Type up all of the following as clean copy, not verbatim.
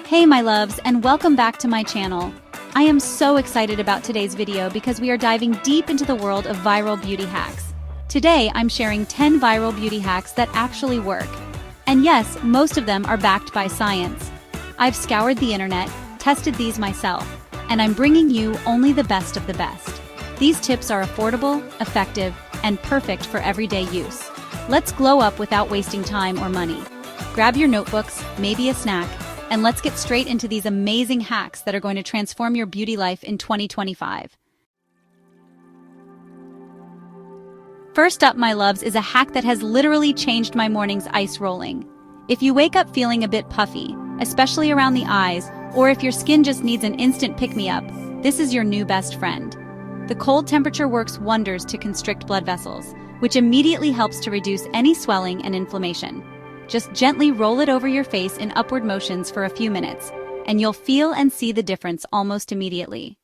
Hey my loves, and welcome back to my channel. I am so excited about today's video because we are diving deep into the world of viral beauty hacks. Today I'm sharing 10 viral beauty hacks that actually work. And yes, most of them are backed by science. I've scoured the internet, tested these myself, and I'm bringing you only the best of the best. These tips are affordable, effective, and perfect for everyday use. Let's glow up without wasting time or money. Grab your notebooks, maybe a snack, and let's get straight into these amazing hacks that are going to transform your beauty life in 2025. First up, my loves, is a hack that has literally changed my morning's ice rolling. If you wake up feeling a bit puffy, especially around the eyes, or if your skin just needs an instant pick-me-up, this is your new best friend. The cold temperature works wonders to constrict blood vessels, which immediately helps to reduce any swelling and inflammation. Just gently roll it over your face in upward motions for a few minutes, and you'll feel and see the difference almost immediately.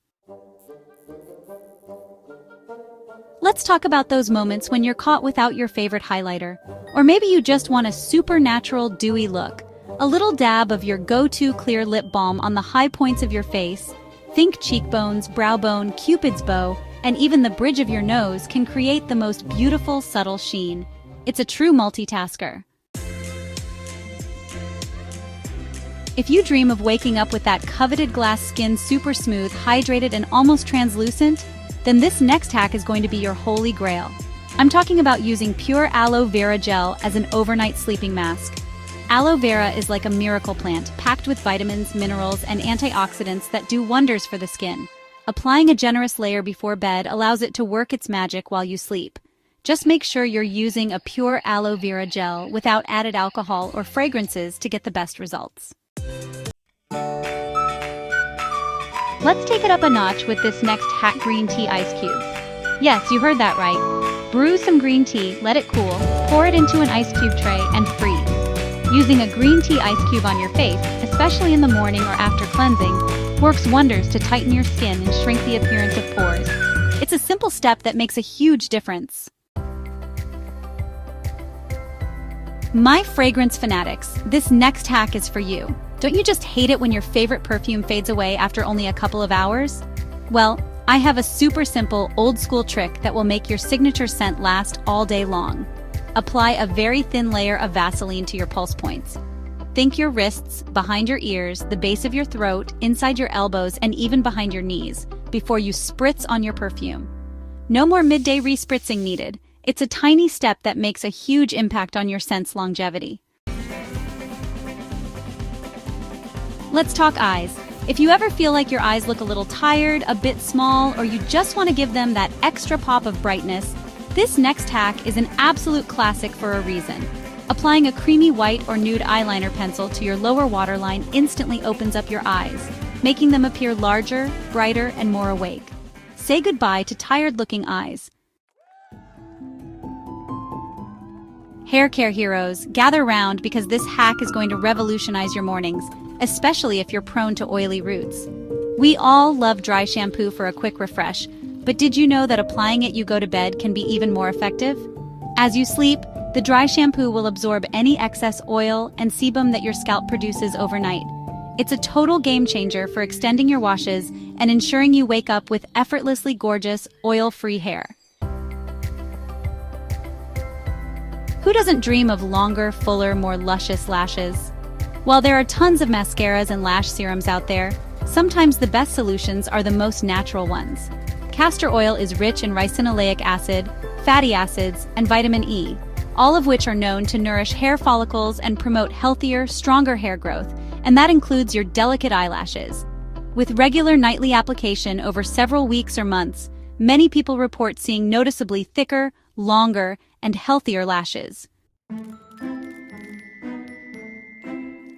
Let's talk about those moments when you're caught without your favorite highlighter, or maybe you just want a super natural, dewy look. A little dab of your go-to clear lip balm on the high points of your face, think cheekbones, brow bone, Cupid's bow, and even the bridge of your nose can create the most beautiful, subtle sheen. It's a true multitasker. If you dream of waking up with that coveted glass skin super smooth, hydrated, and almost translucent, then this next hack is going to be your holy grail. I'm talking about using pure aloe vera gel as an overnight sleeping mask. Aloe vera is like a miracle plant, packed with vitamins, minerals, and antioxidants that do wonders for the skin. Applying a generous layer before bed allows it to work its magic while you sleep. Just make sure you're using a pure aloe vera gel without added alcohol or fragrances to get the best results. Let's take it up a notch with this next hack: green tea ice cubes. Yes, you heard that right. Brew some green tea, let it cool, pour it into an ice cube tray, and freeze. Using a green tea ice cube on your face, especially in the morning or after cleansing, works wonders to tighten your skin and shrink the appearance of pores. It's a simple step that makes a huge difference. My fragrance fanatics, this next hack is for you. Don't you just hate it when your favorite perfume fades away after only a couple of hours? Well, I have a super simple, old-school trick that will make your signature scent last all day long. Apply a very thin layer of Vaseline to your pulse points. Think your wrists, behind your ears, the base of your throat, inside your elbows, and even behind your knees, before you spritz on your perfume. No more midday respritzing needed. It's a tiny step that makes a huge impact on your scent's longevity. Let's talk eyes. If you ever feel like your eyes look a little tired, a bit small, or you just want to give them that extra pop of brightness, this next hack is an absolute classic for a reason. Applying a creamy white or nude eyeliner pencil to your lower waterline instantly opens up your eyes, making them appear larger, brighter, and more awake. Say goodbye to tired-looking eyes. Hair care heroes, gather round because this hack is going to revolutionize your mornings, especially if you're prone to oily roots. We all love dry shampoo for a quick refresh, but did you know that applying it you go to bed can be even more effective? As you sleep, the dry shampoo will absorb any excess oil and sebum that your scalp produces overnight. It's a total game changer for extending your washes and ensuring you wake up with effortlessly gorgeous, oil-free hair. Who doesn't dream of longer, fuller, more luscious lashes? While there are tons of mascaras and lash serums out there, sometimes the best solutions are the most natural ones. Castor oil is rich in ricinoleic acid, fatty acids, and vitamin E, all of which are known to nourish hair follicles and promote healthier, stronger hair growth, and that includes your delicate eyelashes. With regular nightly application over several weeks or months, many people report seeing noticeably thicker, longer, and healthier lashes.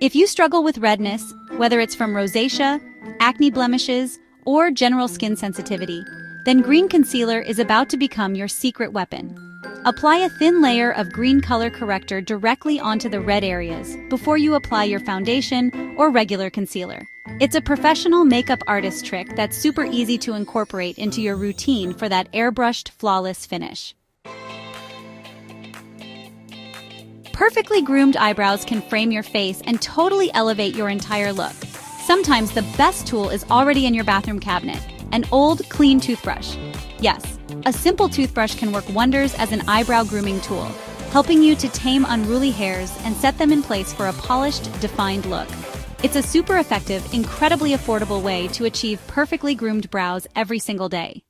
If you struggle with redness, whether it's from rosacea, acne blemishes, or general skin sensitivity, then green concealer is about to become your secret weapon. Apply a thin layer of green color corrector directly onto the red areas before you apply your foundation or regular concealer. It's a professional makeup artist trick that's super easy to incorporate into your routine for that airbrushed, flawless finish. Perfectly groomed eyebrows can frame your face and totally elevate your entire look. Sometimes the best tool is already in your bathroom cabinet, an old, clean toothbrush. Yes, a simple toothbrush can work wonders as an eyebrow grooming tool, helping you to tame unruly hairs and set them in place for a polished, defined look. It's a super effective, incredibly affordable way to achieve perfectly groomed brows every single day.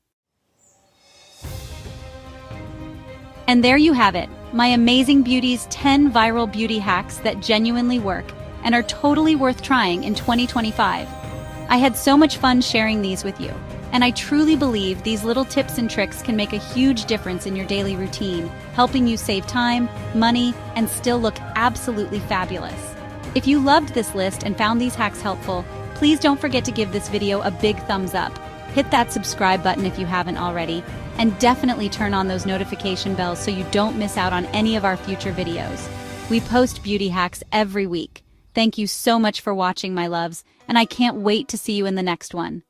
And there you have it, my Amazing Beauty's 10 viral beauty hacks that genuinely work and are totally worth trying in 2025. I had so much fun sharing these with you, and I truly believe these little tips and tricks can make a huge difference in your daily routine, helping you save time, money, and still look absolutely fabulous. If you loved this list and found these hacks helpful, please don't forget to give this video a big thumbs up. Hit that subscribe button if you haven't already, and definitely turn on those notification bells so you don't miss out on any of our future videos. We post beauty hacks every week. Thank you so much for watching, my loves, and I can't wait to see you in the next one.